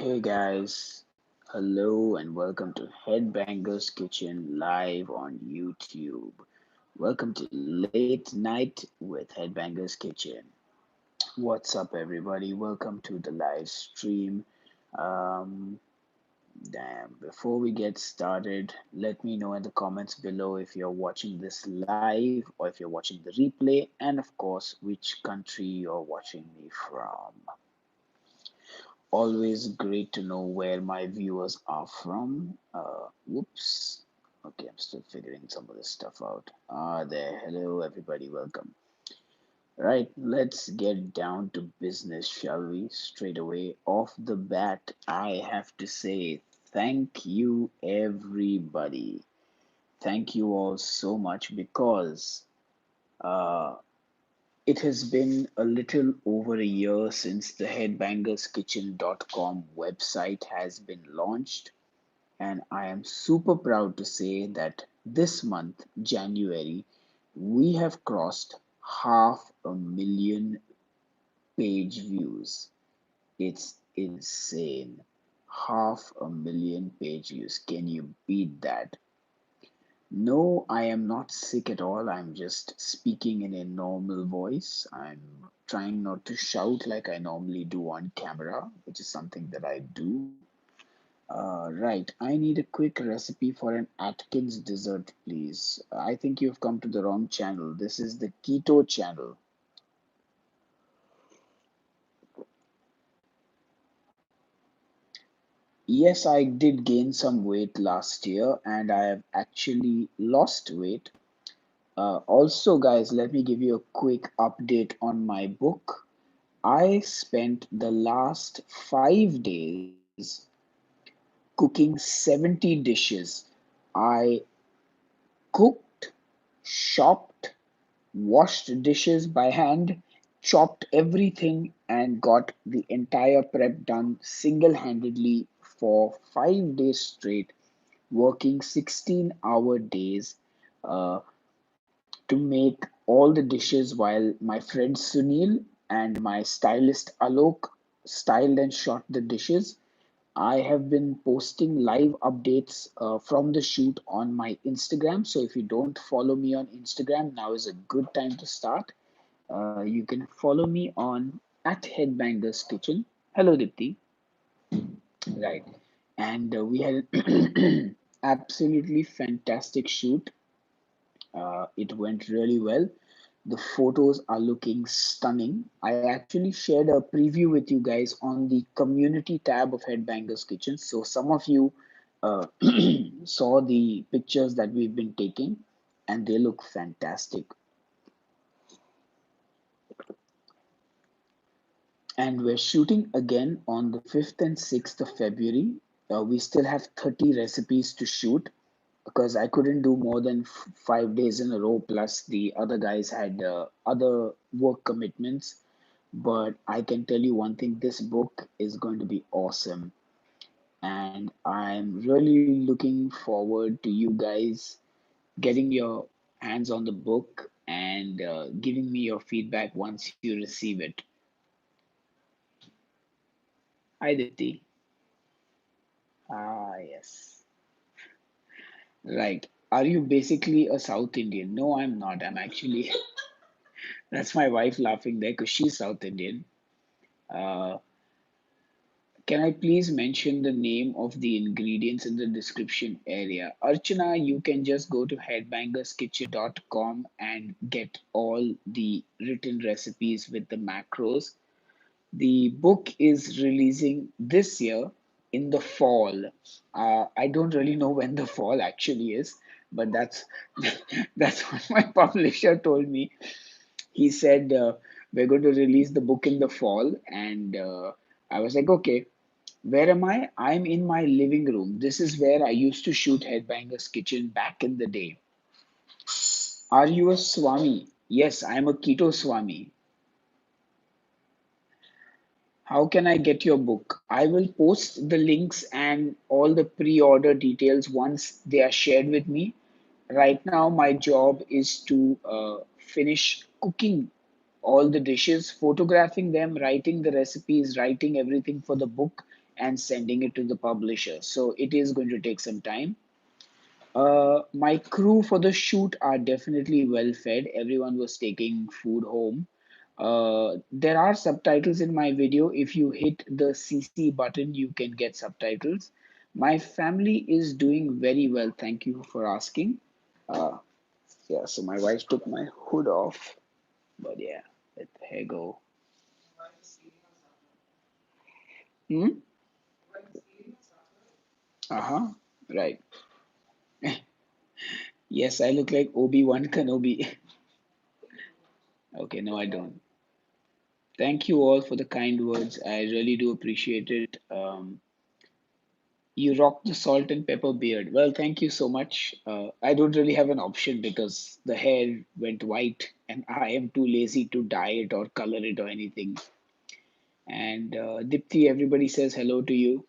Hey guys, hello and welcome to Headbangers Kitchen live on YouTube. Welcome to Late Night with Headbangers Kitchen. What's up, everybody? Welcome to the live stream. Um, before we get started, let me know in the comments below if you're watching this live or if you're watching the replay, and of course, which country you're watching me from. Always great to know where my viewers are from. Whoops. Okay, I'm still figuring some of this stuff out. There. Hello, everybody. Welcome. Right, let's get down to business, shall we? Straight away, off the bat, I have to say thank you, everybody. Thank you all so much because uh, it has been a little over a year since the headbangerskitchen.com website has been launched, and I am super proud to say that this month, January, we have crossed 500,000 page views. It's insane. 500,000 page views. Can you beat that? No, I am not sick at all. I'm just speaking in a normal voice. I'm trying not to shout like I normally do on camera, which is something that I do. Right, I need a quick recipe for an Atkins dessert, please. I think you've come to the wrong channel. This is the Keto channel. Yes, I did gain some weight last year and I have actually lost weight. Also, guys, let me give you a quick update on my book. I spent the last 5 days cooking 70 dishes. I cooked, shopped, washed dishes by hand, chopped everything, and got the entire prep done single handedly for 5 days straight, working 16-hour days uh, to make all the dishes while my friend Sunil and my stylist Alok styled and shot the dishes. I have been posting live updates from the shoot on my Instagram. So if you don't follow me on Instagram, now is a good time to start. You can follow me on at Headbangers Kitchen. Hello, Dipti. Right. And we had absolutely fantastic shoot. It went really well. The photos are looking stunning. I actually shared a preview with you guys on the community tab of Headbangers Kitchen. So some of you uh, saw the pictures that we've been taking, and they look fantastic. And we're shooting again on the 5th and 6th of February. We still have 30 recipes to shoot because I couldn't do more than 5 days in a row. Plus, the other guys had other work commitments. But I can tell you one thing, this book is going to be awesome. And I'm really looking forward to you guys getting your hands on the book and giving me your feedback once you receive it. Hi, Dipti. Ah, yes. Right. Are you basically a South Indian? No, I'm not. I'm actually, that's my wife laughing there because she's South Indian. Uh, Can I please mention the name of the ingredients in the description area? Archana, you can just go to headbangerskitchen.com and get all the written recipes with the macros. The book is releasing this year in the fall. I don't really know when the fall actually is, but that's that's what my publisher told me. He said we're going to release the book in the fall, and I was like, okay. Where am I? I'm in my living room. This is where I used to shoot Headbangers Kitchen back in the day. Are you a Swami? Yes, I'm a Keto Swami. How can I get your book? I will post the links and all the pre order details once they are shared with me. Right now, my job is to finish cooking all the dishes, photographing them, writing the recipes, writing everything for the book, and sending it to the publisher. So it is going to take some time. My crew for the shoot are definitely well fed. Everyone was taking food home. There are subtitles in my video. If you hit the CC button, you can get subtitles. My family is doing very well. Thank you for asking. Uh, yeah, so my wife took my hood off, but yeah, let the hair go. Hmm? Uh-huh. Right. Yes, I look like Obi-Wan Kenobi. Okay, no, I don't. Thank you all for the kind words. I really do appreciate it. You rock the salt and pepper beard. Well, thank you so much. I don't really have an option because the hair went white and I am too lazy to dye it or color it or anything. And Dipti, everybody says hello to you.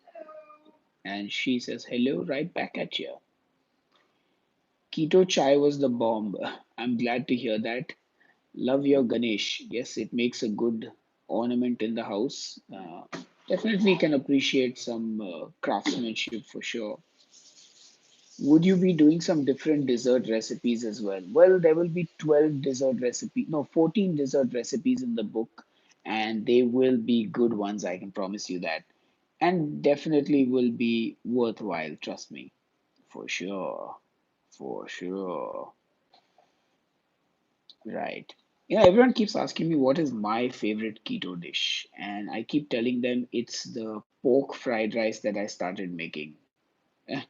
And she says hello right back at you. Keto chai was the bomb. I'm glad to hear that. Love your Ganesh. Yes, it makes a good ornament in the house. Definitely can appreciate some craftsmanship for sure. Would you be doing some different dessert recipes as well? Well, there will be 12 dessert recipes, no, 14 dessert recipes in the book, and they will be good ones, I can promise you that. And definitely will be worthwhile, trust me. For sure. For sure. Right. Everyone keeps asking me what is my favorite keto dish, and I keep telling them it's the pork fried rice that I started making. Eh,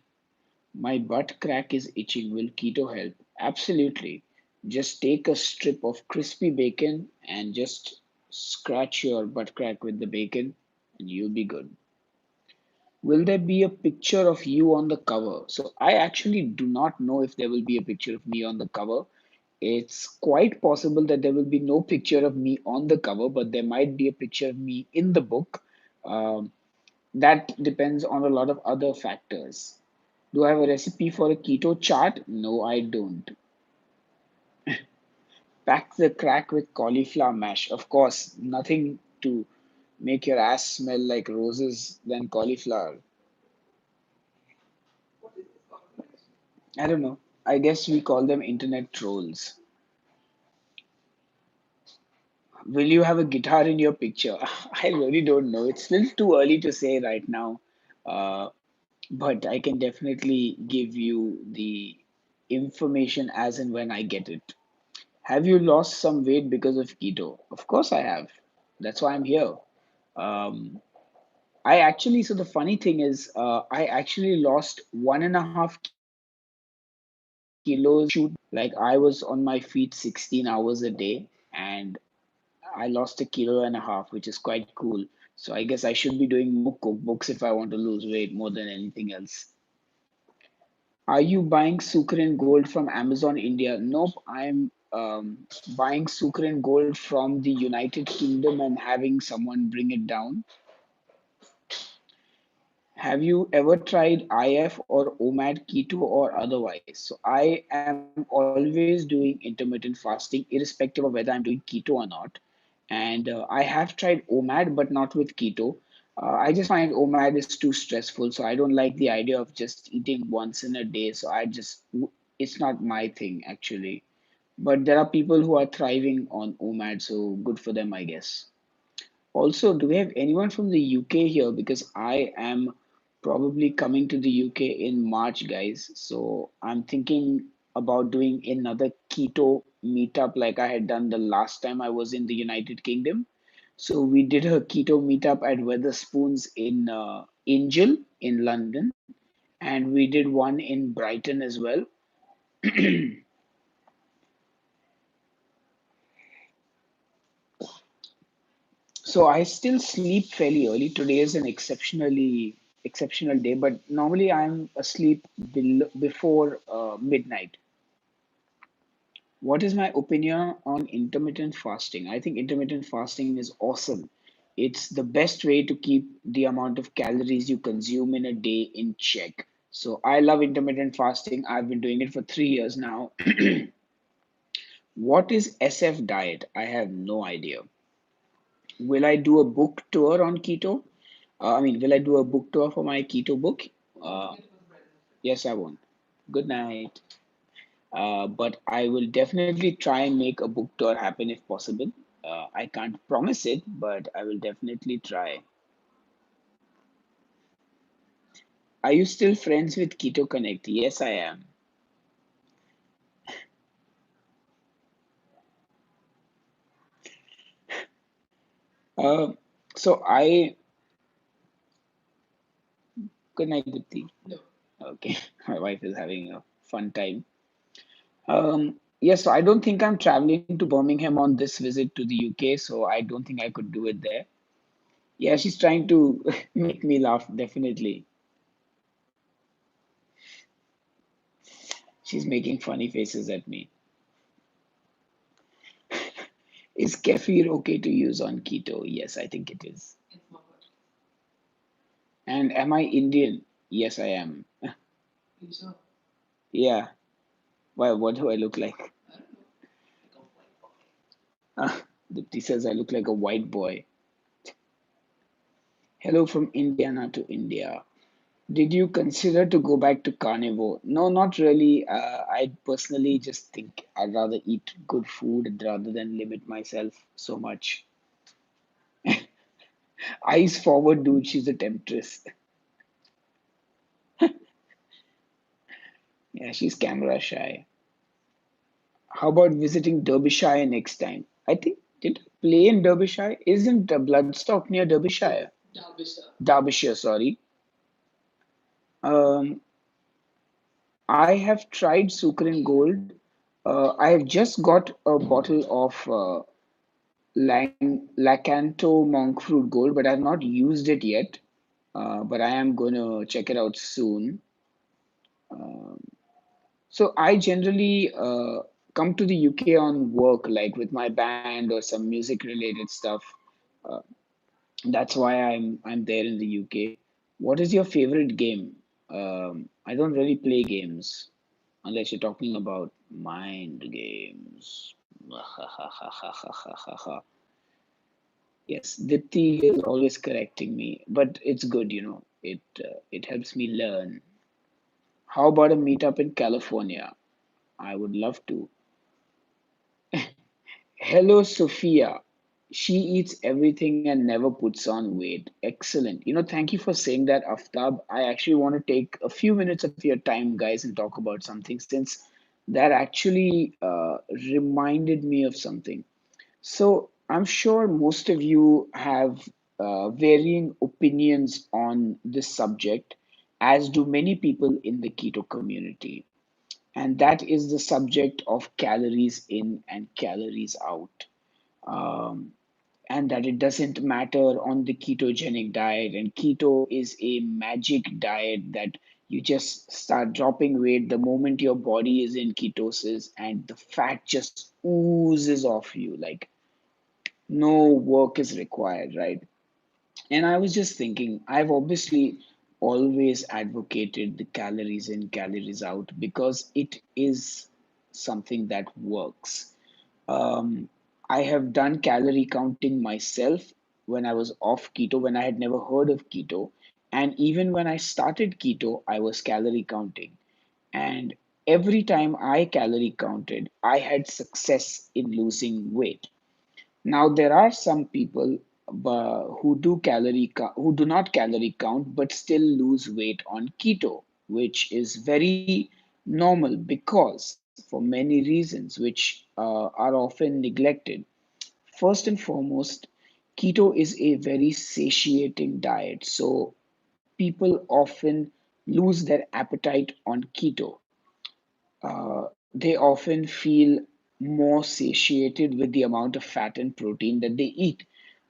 my butt crack is itching. Will keto help? Absolutely. Just take a strip of crispy bacon and just scratch your butt crack with the bacon, and you'll be good. Will there be a picture of you on the cover? So I actually do not know if there will be a picture of me on the cover. It's quite possible that there will be no picture of me on the cover, but there might be a picture of me in the book. Um, that depends on a lot of other factors. Do I have a recipe for a keto chart? No, I don't. Pack the crack with cauliflower mash. Of course, nothing to make your ass smell like roses than cauliflower. I don't know. I guess we call them internet trolls. Will you have a guitar in your picture? I really don't know. It's still too early to say right now. Uh, but I can definitely give you the information as and when I get it. Have you lost some weight because of keto? Of course I have. That's why I'm here. Um, I actually, so the funny thing is, I actually lost 1.5 kilos shoot. Like I was on my feet 16 hours a day and I lost a kilo and a half, which is quite cool. So I guess I should be doing more cookbooks if I want to lose weight more than anything else. Are you buying Sucrin Gold from Amazon India? Nope, I'm buying Sucrin Gold from the United Kingdom and having someone bring it down. Have you ever tried IF or OMAD keto or otherwise? So I am always doing intermittent fasting, irrespective of whether I'm doing keto or not. And I have tried OMAD, but not with keto. I just find OMAD is too stressful, so I don't like the idea of just eating once in a day. So it's not my thing actually. But there are people who are thriving on OMAD, so good for them, I guess. Also, do we have anyone from the UK here? Because I am probably coming to the UK in March, guys. So I'm thinking about doing another keto meetup like I had done the last time I was in the United Kingdom. So we did a keto meetup at Weatherspoons in Angel in London, and we did one in Brighton as well. So I still sleep fairly early. Today is an exceptional day, but normally I'm asleep before midnight. What is my opinion on intermittent fasting? I think intermittent fasting is awesome. It's the best way to keep the amount of calories you consume in a day in check. So I love intermittent fasting. I've been doing it for 3 years now. What is SF diet? I have no idea. Will I do a book tour on keto? I mean, will I do a book tour for my keto book? Uh, yes, I won't. Good night. But I will definitely try and make a book tour happen if possible. I can't promise it, but I will definitely try. Are you still friends with Keto Connect? Yes, I am. Uh, so I Good night, Dipti. Okay, my wife is having a fun time. Yes, so I don't think I'm traveling to Birmingham on this visit to the UK, so I don't think I could do it there. Yeah, she's trying to make me laugh, definitely. She's making funny faces at me. Is kefir okay to use on keto? Yes, I think it is. And am I Indian? Yes, I am. Yeah. Why? What do I look like? Dipti says I look like a white boy. Hello from Indiana to India. Did you consider to go back to carnivore? No, not really. I personally just think I'd rather eat good food rather than limit myself so much. Eyes forward, dude. She's a temptress. Yeah, she's camera shy. How about visiting Derbyshire next time? I think did I play in Derbyshire? Isn't Bloodstock near Derbyshire? Derbyshire, sorry. Um, I have tried Sucrin Gold. I have just got a bottle of Lacanto monk fruit gold, but I've not used it yet. But I am going to check it out soon. Um, so I generally come to the UK on work, like with my band or some music related stuff. Uh, that's why I'm there in the UK. What is your favorite game? I don't really play games unless you're talking about mind games. Yes, Dipti is always correcting me, but it's good, it helps me learn. How about a meetup in California? I would love to. Hello, Sophia. She eats everything and never puts on weight. Excellent. Thank you for saying that, Aftab. I actually want to take a few minutes of your time, guys, and talk about something since that actually reminded me of something. So I'm sure most of you have varying opinions on this subject, as do many people in the keto community. And that is the subject of calories in and calories out. Um, and that it doesn't matter on the ketogenic diet. And keto is a magic diet that you just start dropping weight the moment your body is in ketosis, and the fat just oozes off you. Like no work is required, right? And I was just thinking, I've obviously always advocated the calories in, calories out because it is something that works. Um, I have done calorie counting myself when I was off keto, when I had never heard of keto. And even when I started keto, I was calorie counting. And every time I calorie counted, I had success in losing weight. Now there are some people who do not calorie count but still lose weight on keto, which is very normal because for many reasons which are often neglected. First and foremost, keto is a very satiating diet, so people often lose their appetite on keto. They often feel more satiated with the amount of fat and protein that they eat,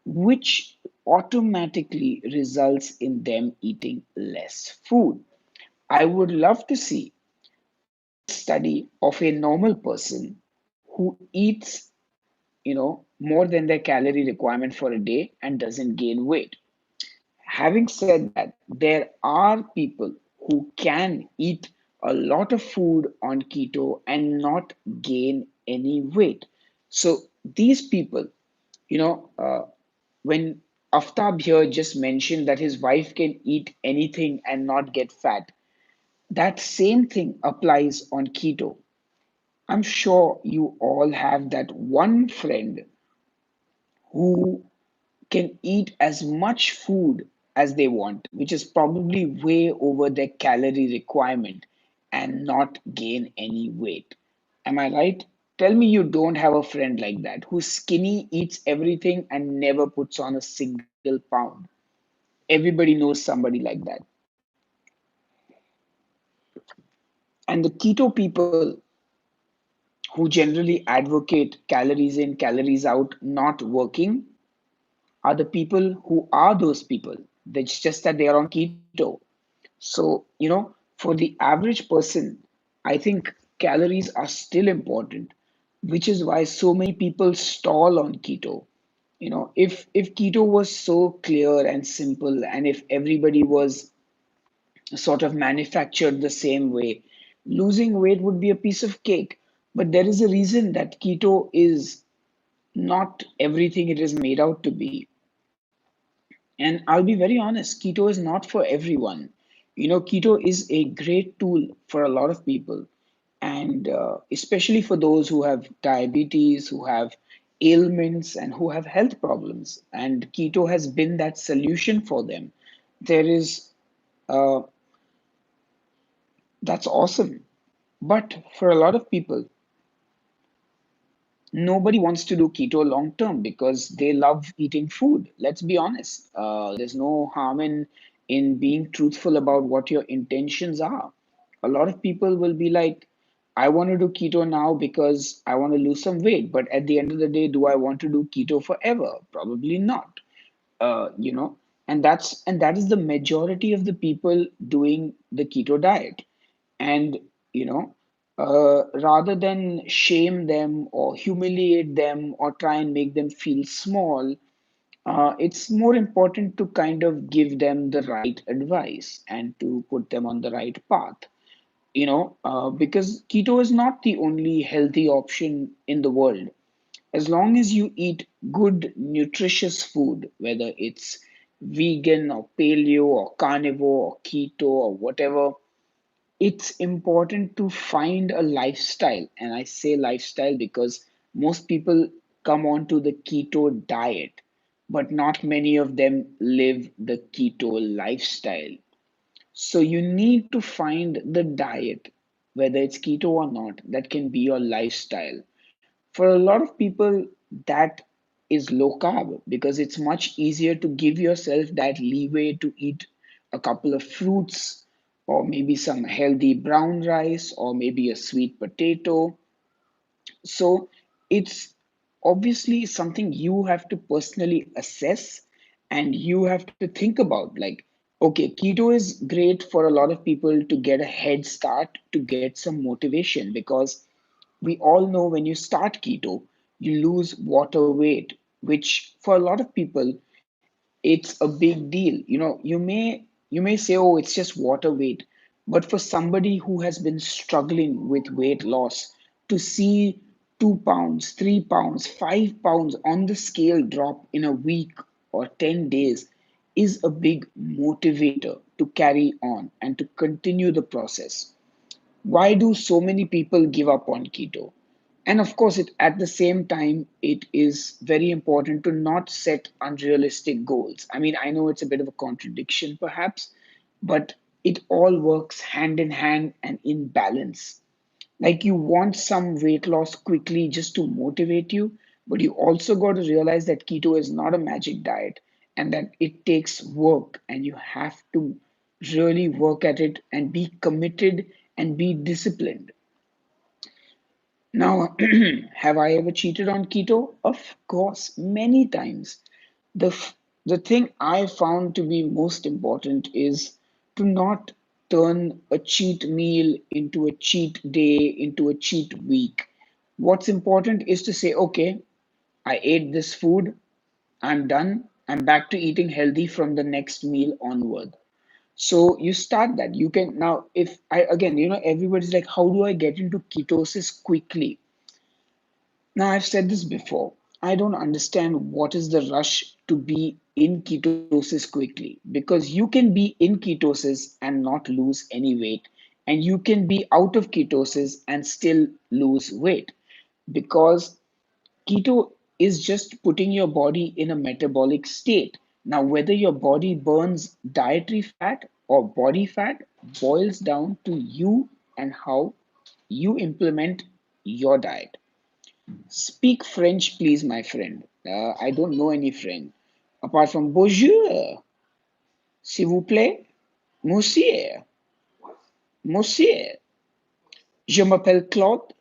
which automatically results in them eating less food. I would love to see a study of a normal person who eats, more than their calorie requirement for a day and doesn't gain weight. Having said that, there are people who can eat a lot of food on keto and not gain any weight. So these people, you know, uh, when Aftab here just mentioned that his wife can eat anything and not get fat. That same thing applies on keto. I'm sure you all have that one friend who can eat as much food as they want, which is probably way over their calorie requirement and not gain any weight. Am I right? Tell me you don't have a friend like that who's skinny, eats everything, and never puts on a single pound. Everybody knows somebody like that. And the keto people who generally advocate calories in, calories out, not working, are the people who are those people. It's just that they are on keto. So, for the average person, I think calories are still important, which is why so many people stall on keto. If keto was so clear and simple, and if everybody was sort of manufactured the same way, losing weight would be a piece of cake. But there is a reason that keto is not everything it is made out to be. And I'll be very honest, keto is not for everyone. Keto is a great tool for a lot of people, and especially for those who have diabetes, who have ailments, and who have health problems. And keto has been that solution for them. There is, uh, that's awesome. But for a lot of people, nobody wants to do keto long term because they love eating food. Let's be honest. There's no harm in being truthful about what your intentions are. A lot of people will be like, I want to do keto now because I want to lose some weight. But at the end of the day, do I want to do keto forever? Probably not. Uh, you know, and that is the majority of the people doing the keto diet. And you know rather than shame them or humiliate them or try and make them feel small, it's more important to kind of give them the right advice and to put them on the right path. Because keto is not the only healthy option in the world. As long as you eat good nutritious food, whether it's vegan or paleo or carnivore or keto or whatever, it's important to find a lifestyle. And I say lifestyle because most people come onto the keto diet, but not many of them live the keto lifestyle. So you need to find the diet, whether it's keto or not, that can be your lifestyle. For a lot of people, that is low carb because it's much easier to give yourself that leeway to eat a couple of fruits or maybe some healthy brown rice or maybe a sweet potato. So it's obviously something you have to personally assess and you have to think about. Like, okay, keto is great for a lot of people to get a head start, to get some motivation, because we all know when you start keto, you lose water weight, which for a lot of people, it's a big deal. You may say, oh, it's just water weight, but for somebody who has been struggling with weight loss, to see 2 pounds, 3 pounds, 5 pounds on the scale drop in a week or 10 days is a big motivator to carry on and to continue the process. Why do so many people give up on keto? And of course, at the same time, it is very important to not set unrealistic goals. I mean, I know it's a bit of a contradiction, perhaps, but it all works hand in hand and in balance. Like, you want some weight loss quickly just to motivate you, but you also got to realize that keto is not a magic diet and that it takes work, and you have to really work at it and be committed and be disciplined. Now, have I ever cheated on keto? Of course, many times. The thing I found to be most important is to not turn a cheat meal into a cheat day, into a cheat week. What's important is to say, okay, I ate this food, I'm done, I'm back to eating healthy from the next meal onward. So you start that. You can now, if I again, everybody's like, how do I get into ketosis quickly? Now, I've said this before. I don't understand what is the rush to be in ketosis quickly, because you can be in ketosis and not lose any weight, and you can be out of ketosis and still lose weight, because keto is just putting your body in a metabolic state. Now, whether your body burns dietary fat or body fat boils down to you and how you implement your diet. Speak French, please, my friend. I don't know any French. Apart from bonjour, s'il vous plaît, monsieur, monsieur, je m'appelle Claude.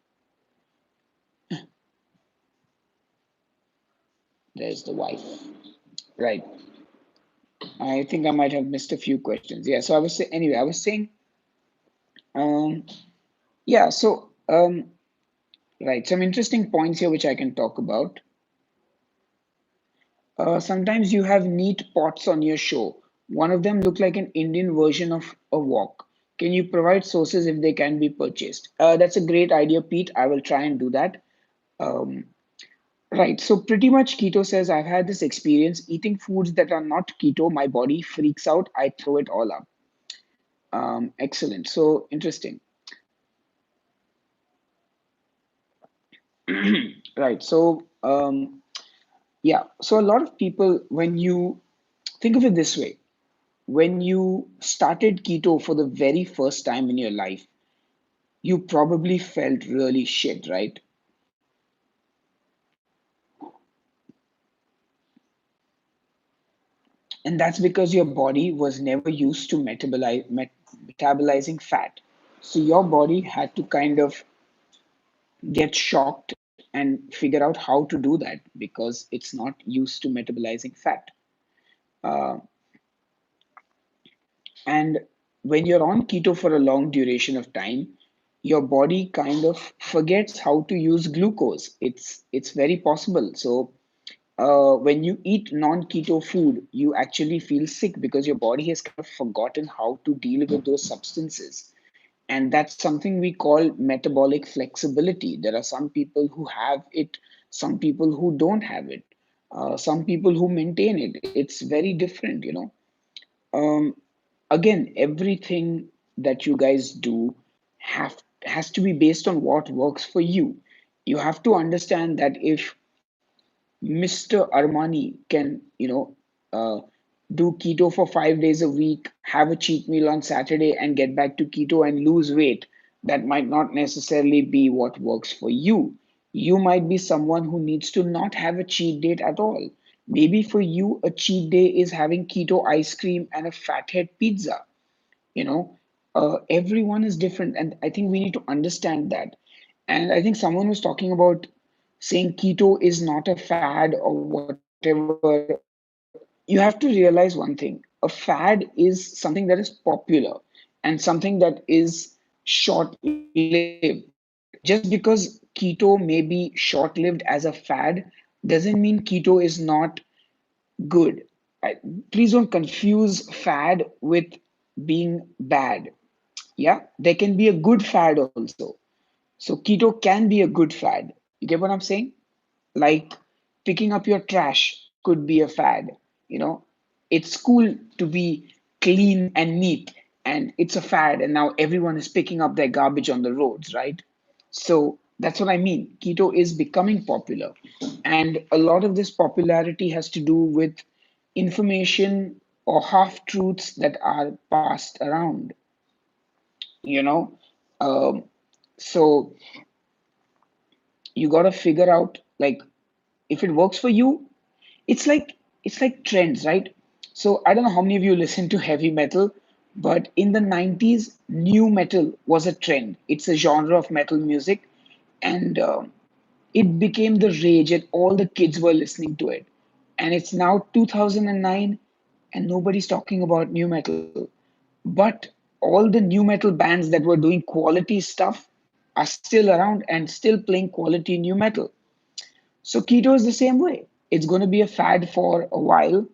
There's the wife. Right. I think I might have missed a few questions. Yeah. So I was saying, anyway, I was saying, um, yeah. Right. Some interesting points here which I can talk about. Sometimes you have neat pots on your show. One of them look like an Indian version of a wok. Can you provide sources if they can be purchased? That's a great idea, Pete. I will try and do that. Um, right. So pretty much keto says I've had this experience eating foods that are not keto. My body freaks out. I throw it all up. Excellent. So interesting. Right. Yeah. So a lot of people, when you think of it this way, when you started keto for the very first time in your life, you probably felt really shit, right? And that's because your body was never used to metabolizing fat. So your body had to kind of get shocked and figure out how to do that because it's not used to metabolizing fat. Uh, And when you're on keto for a long duration of time, your body kind of forgets how to use glucose. It's very possible. So when you eat non-keto food, you actually feel sick because your body has kind of forgotten how to deal with those substances. And that's something we call metabolic flexibility. There are some people who have it, some people who don't have it, some people who maintain it. It's very different, you know. um, Again, everything that you guys do have has to be based on what works for you. You have to understand that if Mr. Armani can, do keto for 5 days a week, have a cheat meal on Saturday, and get back to keto and lose weight, that might not necessarily be what works for you. You might be someone who needs to not have a cheat date at all. Maybe for you, a cheat day is having keto ice cream and a fathead pizza. You know, everyone is different, and I think we need to understand that. And I think someone was talking about saying keto is not a fad or whatever. You have to realize one thing: a fad is something that is popular and something that is short-lived. Just because keto may be short-lived as a fad doesn't mean keto is not good. Please don't confuse fad with being bad. Yeah, there can be a good fad also. So keto can be a good fad. You get what I'm saying? Like picking up your trash could be a fad. You know, it's cool to be clean and neat, and it's a fad, and now everyone is picking up their garbage on the roads, right? So that's what I mean. Keto is becoming popular, and a lot of this popularity has to do with information or half truths that are passed around, you know. Um, so you got to figure out, like, if it works for you. It's like it's like trends, right? So I don't know how many of you listen to heavy metal, but in the 90s, new metal was a trend. It's a genre of metal music, and it became the rage, and all the kids were listening to it. And it's now 2009, and nobody's talking about new metal. But all the new metal bands that were doing quality stuff are still around and still playing quality new metal. So keto is the same way. It's going to be a fad for a while.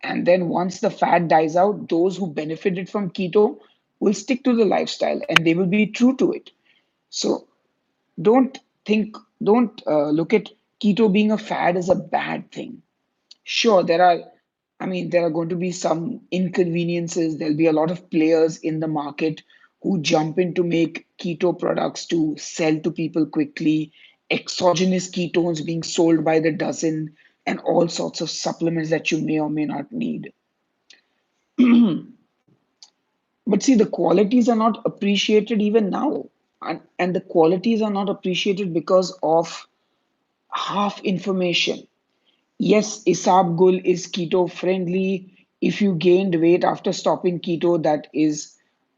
And then once the fad dies out, those who benefited from keto will stick to the lifestyle and they will be true to it. So don't think, don't look at keto being a fad is a bad thing. Sure, there are going to be some inconveniences. There'll be a lot of players in the market who jump in to make keto products to sell to people quickly, exogenous ketones being sold by the dozen, and all sorts of supplements that you may or may not need. But see, the qualities are not appreciated even now. And the qualities are not appreciated because of half information. Yes, Isabgol is keto friendly. If you gained weight after stopping keto, that is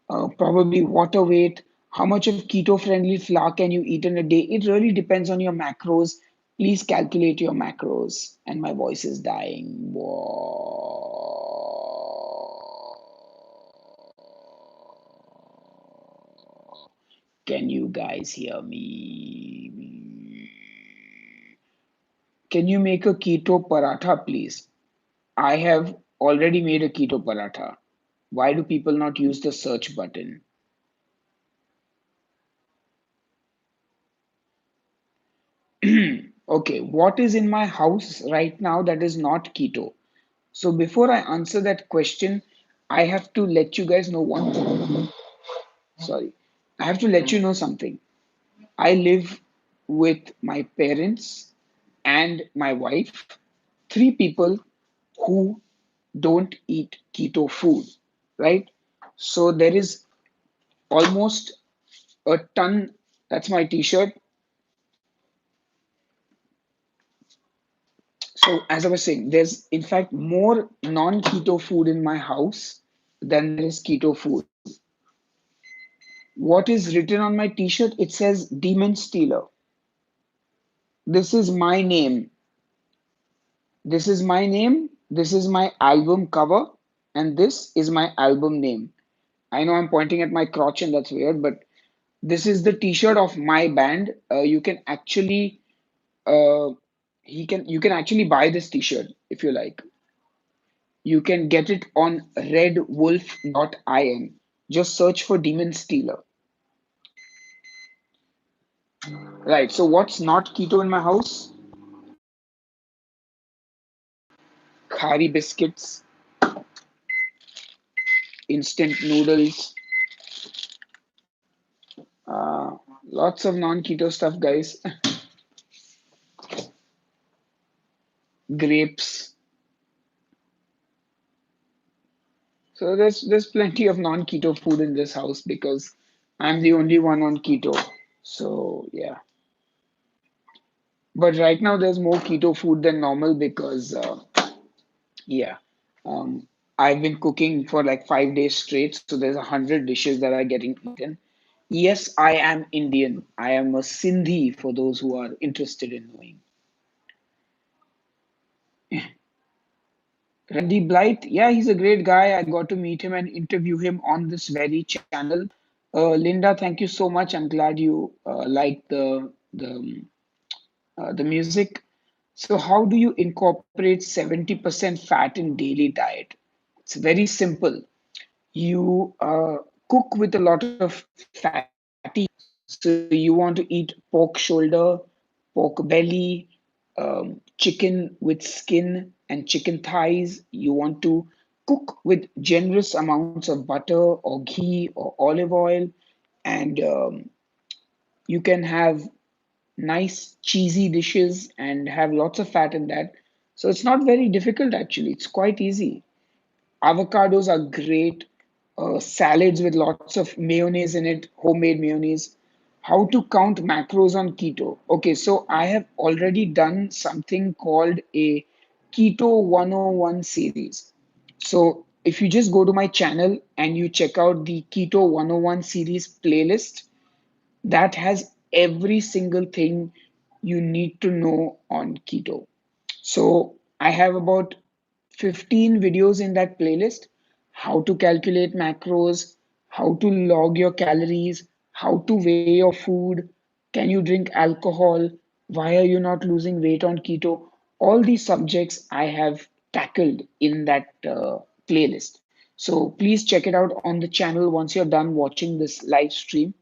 probably water weight. How much of keto friendly flour can you eat in a day? It really depends on your macros. Please calculate your macros. And my voice is dying. Can you guys hear me? Can you make a keto paratha, please? I have already made a keto paratha. Why do people not use the search button? Okay, what is in my house right now that is not keto? So before I answer that question, I have to let you guys know one thing. Sorry. I have to let you know something. I live with my parents and my wife, three people who don't eat keto food, right? So there is almost a ton. That's my t-shirt. So as I was saying, there's in fact more non-keto food in my house than there is keto food. What is written on my t-shirt? It says Demon Stealer. This is my name. This is my name. This is my album cover. And this is my album name. I know I'm pointing at my crotch and that's weird, but this is the t-shirt of my band. You can actually uh, you can actually buy this t-shirt if you like. You can get it on redwolf.in. Just search for Demon Stealer. Right. So what's not keto in my house? Khari biscuits, instant noodles, uh, lots of non-keto stuff, guys. Grapes. So there's plenty of non-keto food in this house because I'm the only one on keto. So yeah. But right now there's more keto food than normal because yeah. Um, I've been cooking for like 5 days straight, so there's 100 dishes that are getting eaten. Yes, I am Indian. I am a Sindhi for those who are interested in knowing. Randy Blight, yeah, he's a great guy. I got to meet him and interview him on this very channel. Linda, thank you so much. I'm glad you like the music. So, how do you incorporate 70% fat in daily diet? It's very simple. You cook with a lot of fatty foods. So you want to eat pork shoulder, pork belly, chicken with skin, and chicken thighs. You want to cook with generous amounts of butter or ghee or olive oil, and you can have nice cheesy dishes and have lots of fat in that. So it's not very difficult actually. It's quite easy. Avocados are great. Salads with lots of mayonnaise in it, homemade mayonnaise. How to count macros on keto? Okay, so I have already done something called a Keto 101 series. So if you just go to my channel and you check out the Keto 101 series playlist, that has every single thing you need to know on keto. So I have about 15 videos in that playlist: how to calculate macros, how to log your calories, how to weigh your food, can you drink alcohol, why are you not losing weight on keto. All these subjects I have tackled in that playlist. So please check it out on the channel once you're done watching this live stream.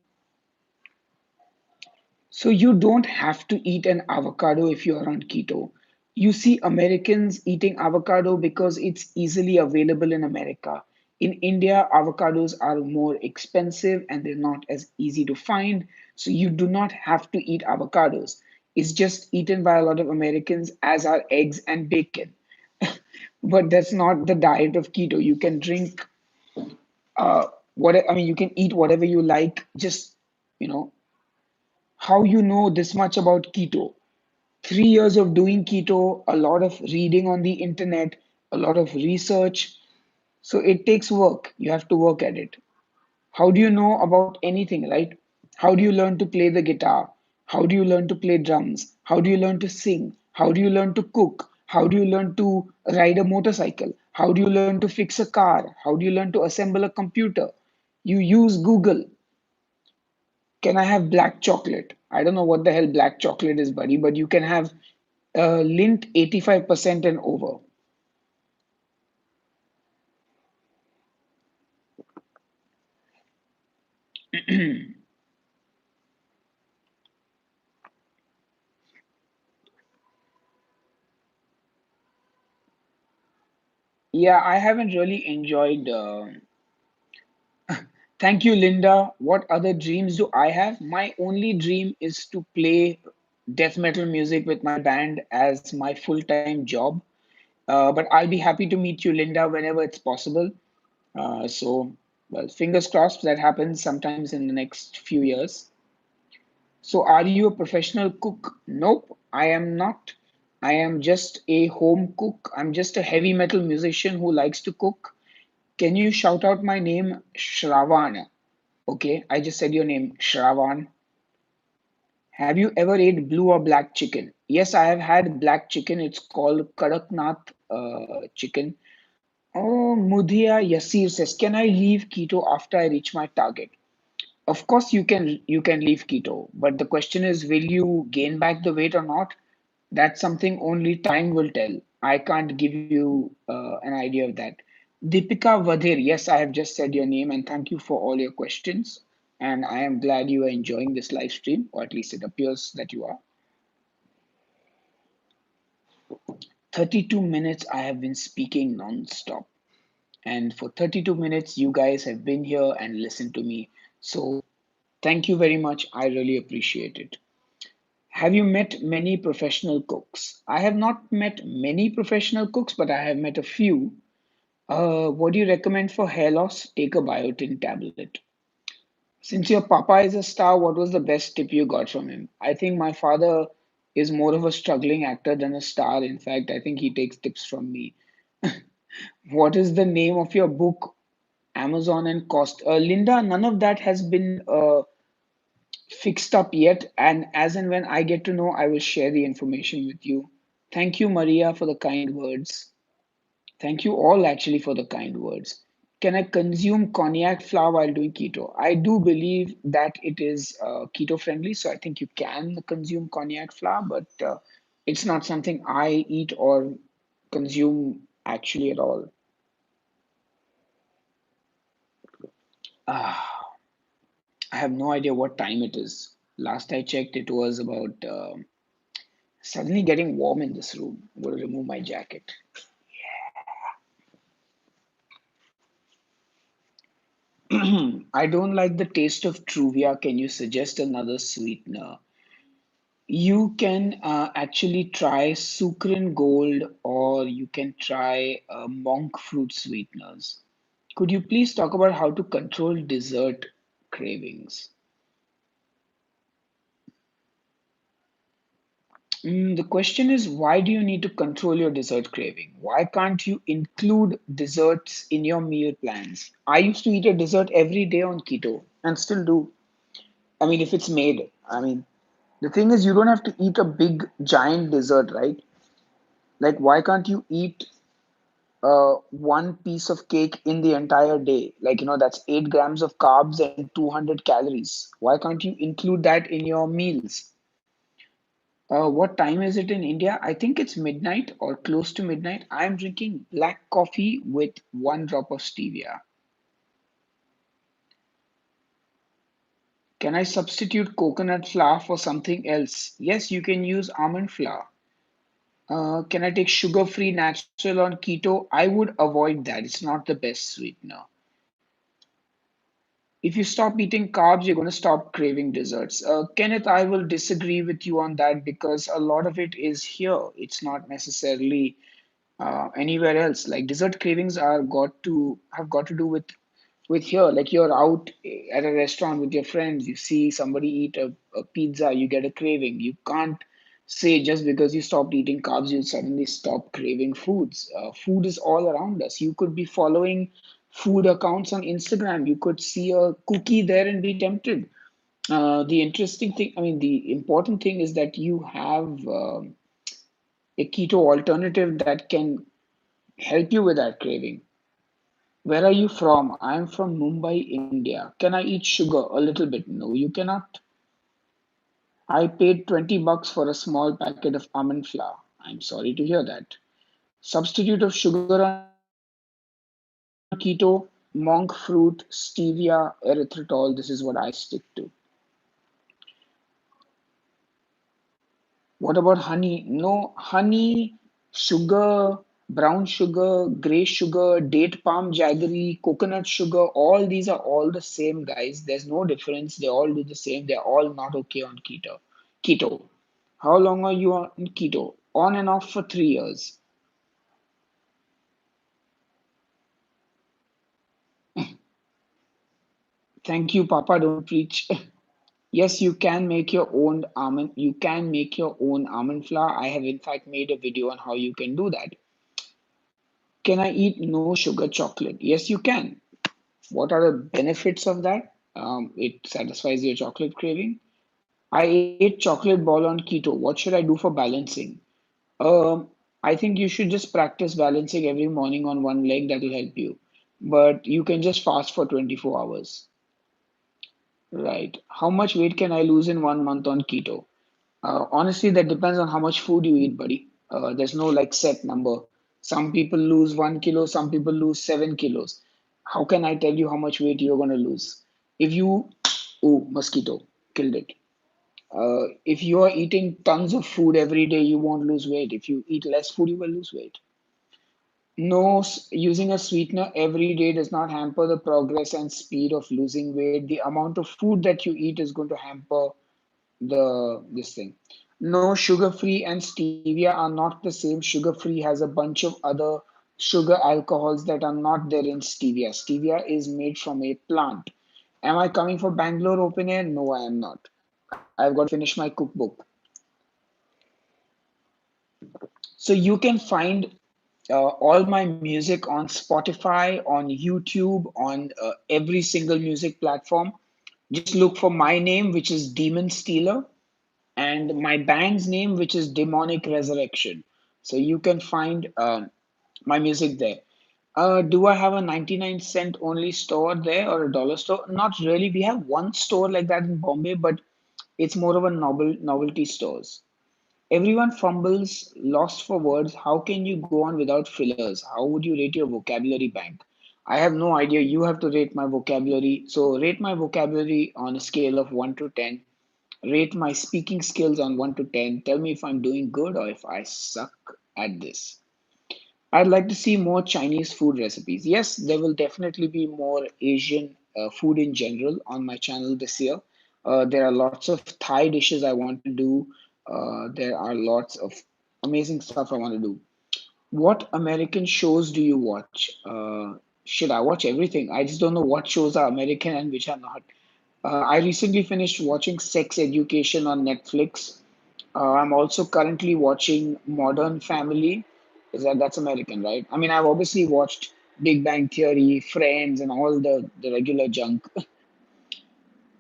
So you don't have to eat an avocado if you're on keto. You see Americans eating avocado because it's easily available in America. In India, avocados are more expensive and they're not as easy to find. So you do not have to eat avocados. It's just eaten by a lot of Americans, as are eggs and bacon. But that's not the diet of keto. You can drink what I mean, you can eat whatever you like. Just you know, how you know this much about keto? 3 years of doing keto, a lot of reading on the internet, a lot of research. So it takes work. You have to work at it. How do you know about anything, right? How do you learn to play the guitar? How do you learn to play drums? How do you learn to sing? How do you learn to cook? How do you learn to ride a motorcycle? How do you learn to fix a car? How do you learn to assemble a computer? You use Google. Can I have black chocolate? I don't know what the hell black chocolate is, buddy, but you can have lint 85% and over. Yeah, I haven't really enjoyed. Thank you, Linda. What other dreams do I have? My only dream is to play death metal music with my band as my full time job. But I'll be happy to meet you, Linda, whenever it's possible. Well, fingers crossed that happens sometimes in the next few years. So, are you a professional cook? Nope, I am not. I am just a home cook. I'm just a heavy metal musician who likes to cook. Can you shout out my name, Shravan? Okay, I just said your name, Shravan. Have you ever ate blue or black chicken? Yes, I have had black chicken. It's called Kadaknath chicken. Oh, Mudhia Yasir says, can I leave keto after I reach my target? Of course, you can leave keto, but the question is, will you gain back the weight or not? That's something only time will tell. I can't give you an idea of that. Deepika Vadher, yes, I have just said your name, and thank you for all your questions. And I am glad you are enjoying this live stream, or at least it appears that you are. 32 minutes I have been speaking non-stop. And for 32 minutes, you guys have been here and listened to me. So thank you very much. I really appreciate it. Have you met many professional cooks? I have not met many professional cooks, but I have met a few. What do you recommend for hair loss? Take a biotin tablet. Since your papa is a star, what was the best tip you got from him? I think my father is more of a struggling actor than a star. In fact, I think he takes tips from me. What is the name of your book? Amazon and cost. Linda, none of that has been fixed up yet. And as and when I get to know, I will share the information with you. Thank you, Maria, for the kind words. Thank you all actually for the kind words. Can I consume cognac flower while doing keto? I do believe that it is keto friendly, so I think you can consume cognac flower, but it's not something I eat or consume actually at all. Ah, I have no idea what time it is. Last I checked, it was about suddenly getting warm in this room. I'm going to remove my jacket. I don't like the taste of Truvia. Can you suggest another sweetener? You can actually try Sucrin Gold or you can try monk fruit sweeteners. Could you please talk about how to control dessert cravings? The question is, why do you need to control your dessert craving? Why can't you include desserts in your meal plans? I used to eat a dessert every day on keto and still do. I mean, if it's made, I mean, the thing is, you don't have to eat a big, giant dessert, right? Like, why can't you eat one piece of cake in the entire day? Like, that's 8 grams of carbs and 200 calories. Why can't you include that in your meals? What time is it in India? I think it's midnight or close to midnight. I'm drinking black coffee with 1 drop of stevia. Can I substitute coconut flour for something else? Yes, you can use almond flour. Can I take sugar-free natural on keto? I would avoid that. It's not the best sweetener. If you stop eating carbs, you're going to stop craving desserts. Kenneth, I will disagree with you on that because a lot of it is here. It's not necessarily anywhere else. Like dessert cravings are got to have got to do with here. Like you're out at a restaurant with your friends, you see somebody eat a pizza, you get a craving. You can't say just because you stopped eating carbs, you suddenly stop craving foods. Food is all around us. You could be following food accounts on Instagram. You could see a cookie there and be tempted. The interesting thing, I mean, the important thing is that you have a keto alternative that can help you with that craving. Where are you from? I am from Mumbai, India. Can I eat sugar? A little bit. No, you cannot. I paid $20 for a small packet of almond flour. I'm sorry to hear that. Substitute of sugar on keto, monk fruit, stevia, erythritol. This is what I stick to. What about honey? No, honey, sugar, brown sugar, gray sugar, date palm jaggery, coconut sugar, all these are all the same, guys. There's no difference. They all do the same. They're all not okay on keto. Keto. How long are you on keto? On and off for 3 years. Thank you, Papa. Don't preach. Yes, you can make your own almond. You can make your own almond flour. I have in fact made a video on how you can do that. Can I eat no sugar chocolate? Yes, you can. What are the benefits of that? It satisfies your chocolate craving. I ate chocolate ball on keto. What should I do for balancing? Um, I think you should just practice balancing every morning on one leg. That will help you. But you can just fast for 24 hours. Right. How much weight can I lose in 1 month on keto? Honestly, that depends on how much food you eat, buddy. There's no like set number. Some people lose 1 kilo, some people lose 7 kilos. How can I tell you how much weight you're going to lose? If you, oh, mosquito, killed it. If you are eating tons of food every day, you won't lose weight. If you eat less food, you will lose weight. No, using a sweetener every day does not hamper the progress and speed of losing weight. The amount of food that you eat is going to hamper the this thing. No, sugar free and stevia are not the same. Sugar free has a bunch of other sugar alcohols that are not there in stevia. Stevia is made from a plant. Am I coming for Bangalore open air? No, I am not. I've got to finish my cookbook. So you can find all my music on Spotify, on YouTube, on every single music platform. Just look for my name, which is Demon Stealer, and my band's name, which is Demonic Resurrection. So you can find my music there. Do I have a 99 cent only store there or a dollar store? Not really. We have one store like that in Bombay, but it's more of a novelty stores. Everyone fumbles, lost for words. How can you go on without fillers? How would you rate your vocabulary bank? I have no idea. You have to rate my vocabulary. So rate my vocabulary on a scale of 1 to 10. Rate my speaking skills on 1 to 10. Tell me if I'm doing good or if I suck at this. I'd like to see more Chinese food recipes. Yes, there will definitely be more Asian food in general on my channel this year. There are lots of Thai dishes I want to do. There are lots of amazing stuff I want to do. What American shows do you watch? Should I watch everything? I just don't know what shows are American and which are not. I recently finished watching Sex Education on Netflix. I'm also currently watching Modern Family. Is that's American, right? I mean, I've obviously watched Big Bang Theory, Friends, and all the regular junk.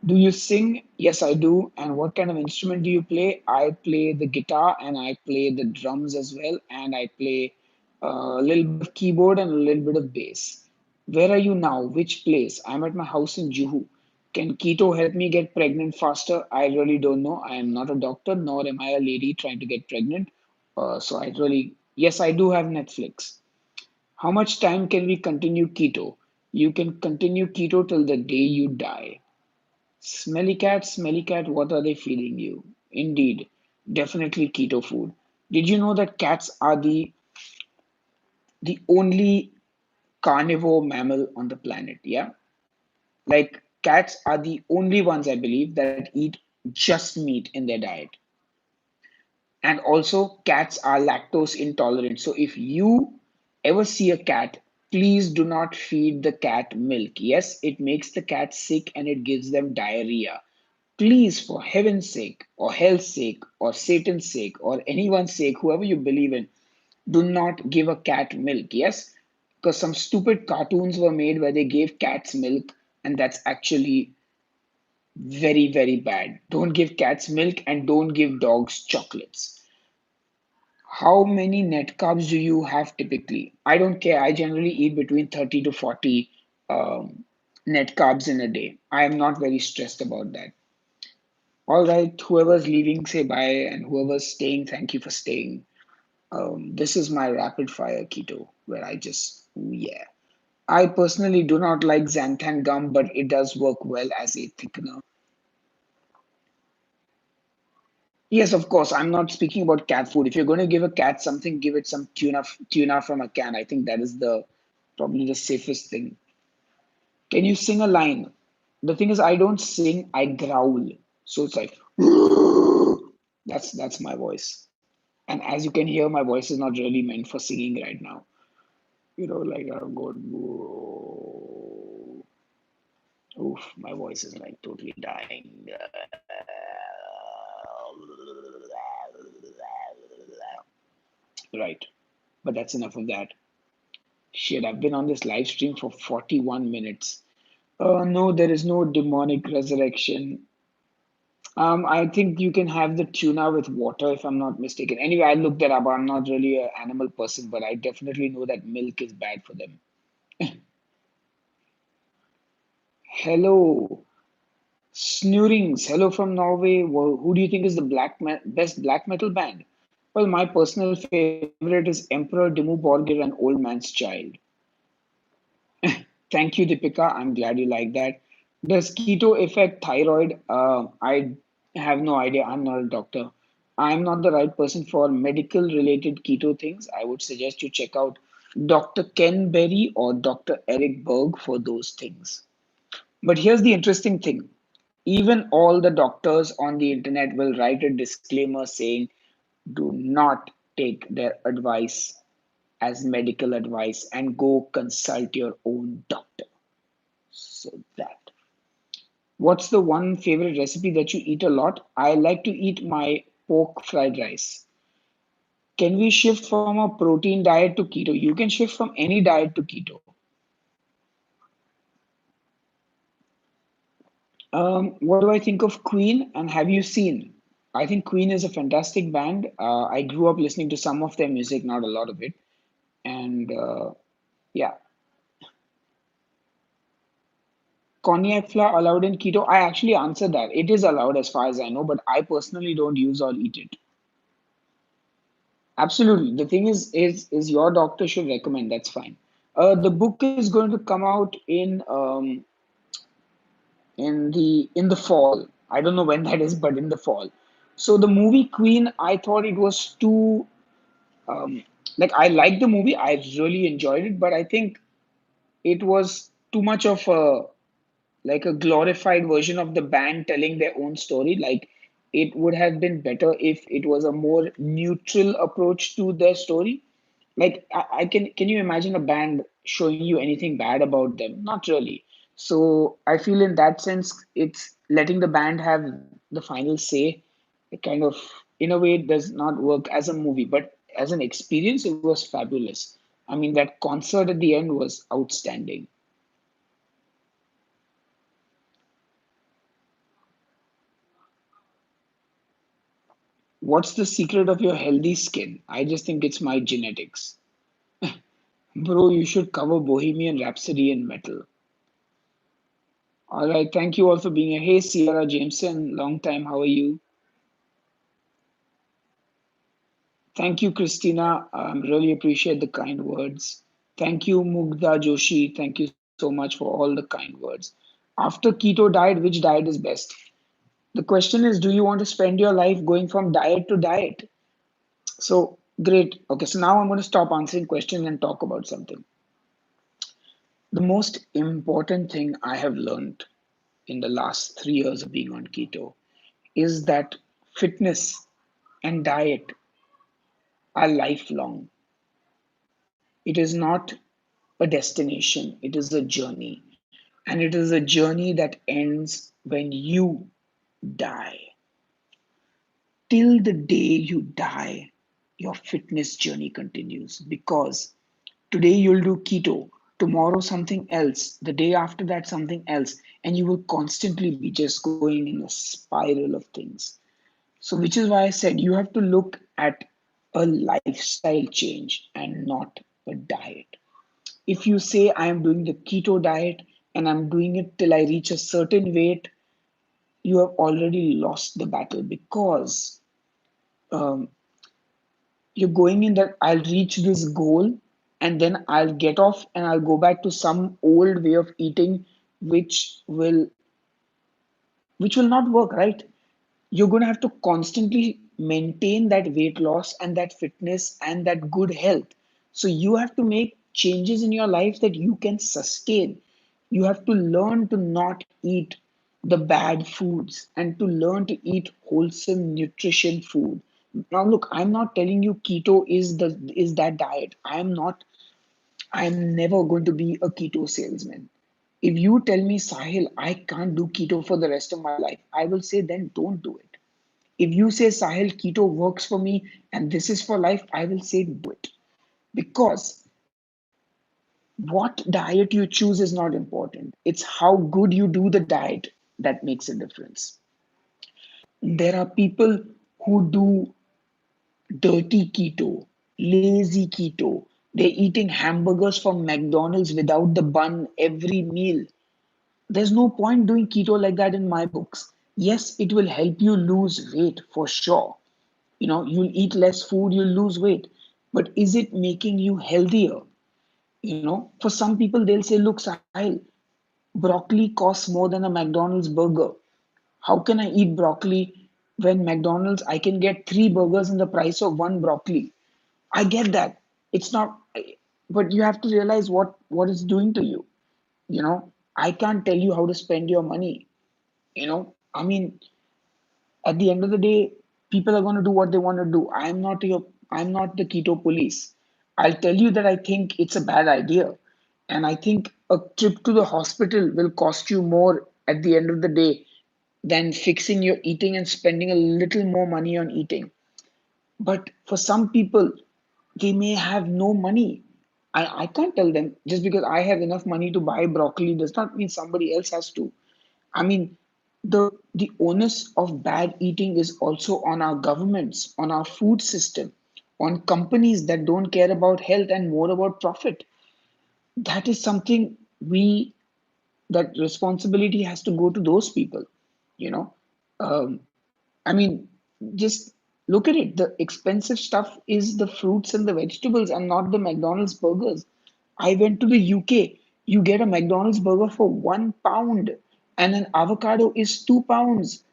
Do you sing? Yes, I do. And what kind of instrument do you play? I play the guitar and I play the drums as well. And I play a little bit of keyboard and a little bit of bass. Where are you now? Which place? I'm at my house in Juhu. Can keto help me get pregnant faster? I really don't know. I am not a doctor, nor am I a lady trying to get pregnant. So I really, yes, I do have Netflix. How much time can we continue keto? You can continue keto till the day you die. Smelly cat, what are they feeding you? Indeed, definitely keto food. Did you know that cats are the only carnivore mammal on the planet? Yeah, like cats are the only ones I believe that eat just meat in their diet. And also, cats are lactose intolerant. So if you ever see a cat, please do not feed the cat milk. Yes, it makes the cat sick and it gives them diarrhea. Please, for heaven's sake, or hell's sake, or Satan's sake, or anyone's sake, whoever you believe in, do not give a cat milk. Yes, because some stupid cartoons were made where they gave cats milk, and that's actually very, very bad. Don't give cats milk and don't give dogs chocolates. How many net carbs do you have typically? I don't care. I generally eat between 30 to 40 um, net carbs in a day. I am not very stressed about that. All right, whoever's leaving, say bye, and whoever's staying, thank you for staying. This is my rapid fire keto, where I just, ooh, yeah. I personally do not like xanthan gum, but it does work well as a thickener. Yes, of course. I'm not speaking about cat food. If you're going to give a cat something, give it some tuna from a can. I think that is the probably the safest thing. Can you sing a line? The thing is, I don't sing. I growl. So it's like that's my voice. And as you can hear, my voice is not really meant for singing right now. Like I'm going. Oof, my voice is like totally dying. Right, but that's enough of that. Shit, I've been on this live stream for 41 minutes. No, there is no demonic resurrection. I think you can have the tuna with water if I'm not mistaken. Anyway, I looked that up. I'm not really an animal person, but I definitely know that milk is bad for them. Hello, Snurings. Hello from Norway. Who do you think is the best black metal band? Well, my personal favorite is Emperor Dimmu Borgir and Old Man's Child. Thank you, Deepika. I'm glad you like that. Does keto affect thyroid? I have no idea. I'm not a doctor. I'm not the right person for medical related keto things. I would suggest you check out Dr. Ken Berry or Dr. Eric Berg for those things. But here's the interesting thing. Even all the doctors on the internet will write a disclaimer saying, do not take their advice as medical advice and go consult your own doctor. So that. What's the one favorite recipe that you eat a lot? I like to eat my pork fried rice. Can we shift from a protein diet to keto? You can shift from any diet to keto. What do I think of Queen and have you seen? I think Queen is a fantastic band. I grew up listening to some of their music, not a lot of it. And yeah, Cognac flour allowed in keto? I actually answered that. It is allowed as far as I know, but I personally don't use or eat it. Absolutely. The thing is your doctor should recommend. That's fine. The book is going to come out in the fall. I don't know when that is, but in the fall. So the movie Queen, I thought it was too um, like I liked the movie. I really enjoyed it, but I think it was too much of a like a glorified version of the band telling their own story. Like it would have been better if it was a more neutral approach to their story. Like I can you imagine a band showing you anything bad about them? Not really. So I feel in that sense, it's letting the band have the final say. It kind of, in a way, does not work as a movie, but as an experience, it was fabulous. I mean, that concert at the end was outstanding. What's the secret of your healthy skin? I just think it's my genetics. Bro, you should cover Bohemian Rhapsody in metal. All right, thank you all for being here. Hey, Sierra Jameson, long time. How are you? Thank you, Christina. Really appreciate the kind words. Thank you, Mugdha Joshi. Thank you so much for all the kind words. After keto diet, which diet is best? The question is, do you want to spend your life going from diet to diet? So, great. Okay, so now I'm going to stop answering questions and talk about something. The most important thing I have learned in the last 3 years of being on keto is that fitness and diet are lifelong. It is not a destination, it is a journey. And it is a journey that ends when you die. Till the day you die, your fitness journey continues because today you'll do keto, tomorrow something else, the day after that something else, and you will constantly be just going in a spiral of things. So, which is why I said you have to look at a lifestyle change and not a diet. If you say I am doing the keto diet and I'm doing it till I reach a certain weight, you have already lost the battle because um, you're going in that I'll reach this goal and then I'll get off and I'll go back to some old way of eating, which will which will not work, right? You're going to have to constantly maintain that weight loss and that fitness and that good health. So you have to make changes in your life that you can sustain. You have to learn to not eat the bad foods and to learn to eat wholesome nutrition food. Now look, I'm not telling you keto is that diet. I'm never going to be a keto salesman. If you tell me, Sahil, I can't do keto for the rest of my life, I will say, then don't do it. If you say, Sahil, keto works for me and this is for life, I will say, do it. Because what diet you choose is not important. It's how good you do the diet that makes a difference. There are people who do dirty keto, lazy keto. They're eating hamburgers from McDonald's without the bun every meal. There's no point doing keto like that in my books. Yes, it will help you lose weight for sure. You'll eat less food, you'll lose weight. But is it making you healthier? For some people, they'll say, look, Sahil, broccoli costs more than a McDonald's burger. How can I eat broccoli when McDonald's, I can get three burgers in the price of one broccoli? I get that. It's not, but you have to realize what it's doing to you. I can't tell you how to spend your money. I mean, at the end of the day, people are going to do what they want to do. I'm not the keto police. I'll tell you that I think it's a bad idea, and I think a trip to the hospital will cost you more at the end of the day than fixing your eating and spending a little more money on eating. But for some people, they may have no money. I can't tell them just because I have enough money to buy broccoli does not mean somebody else has to. I mean, the onus of bad eating is also on our governments, on our food system, on companies that don't care about health and more about profit. That is something we that responsibility has to go to those people. You know, um, I mean, just look at it. The expensive stuff is the fruits and the vegetables, and not the McDonald's burgers. I went to the UK. You get a McDonald's burger for £1, and an avocado is £2.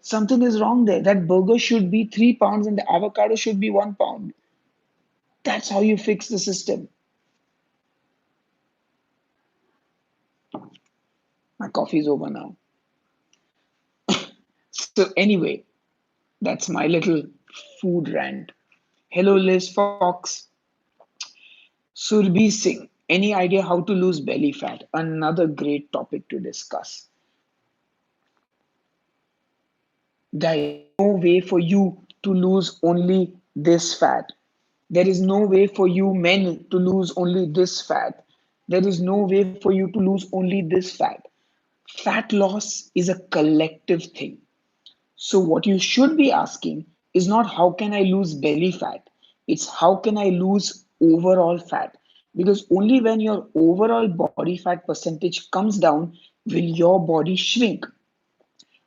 Something is wrong there. That burger should be £3 and the avocado should be £1. That's how you fix the system. My coffee is over now. So, anyway, that's my little food rant. Hello, Liz Fox. Surbhi Singh. Any idea how to lose belly fat? Another great topic to discuss. Guys, there is no way for you to lose only this fat. There is no way for you men to lose only this fat. There is no way for you to lose only this fat. Fat loss is a collective thing. So, what you should be asking is not how can I lose belly fat? It's how can I lose overall fat? Because only when your overall body fat percentage comes down will your body shrink.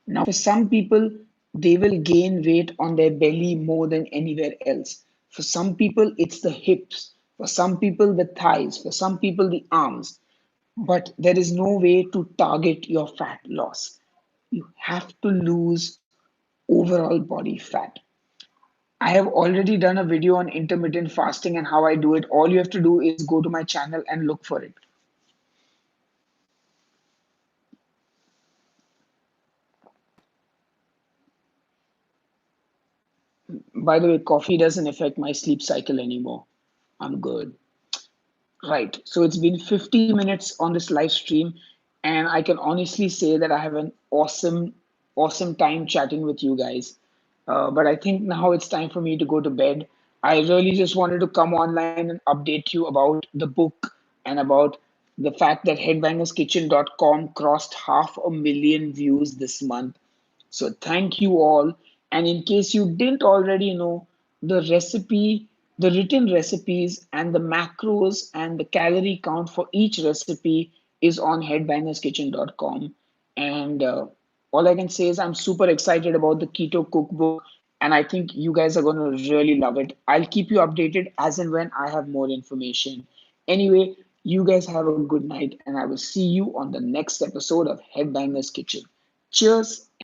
Now, for some people, they will gain weight on their belly more than anywhere else. For some people, it's the hips. For some people, the thighs. For some people, the arms. But there is no way to target your fat loss. You have to lose overall body fat. I have already done a video on intermittent fasting and how I do it. All you have to do is go to my channel and look for it. By the way, coffee doesn't affect my sleep cycle anymore. I'm good. Right. So it's been 50 minutes on this live stream, and I can honestly say that I have an awesome time chatting with you guys. But I think now it's time for me to go to bed. I really just wanted to come online and update you about the book and about the fact that headbangerskitchen.com crossed 500,000 views this month. So thank you all. And in case you didn't already know, the recipe, the written recipes and the macros and the calorie count for each recipe is on headbangerskitchen.com. And all I can say is I'm super excited about the keto cookbook. And I think you guys are going to really love it. I'll keep you updated as and when I have more information. Anyway, you guys have a good night, and I will see you on the next episode of Headbangers Kitchen. Cheers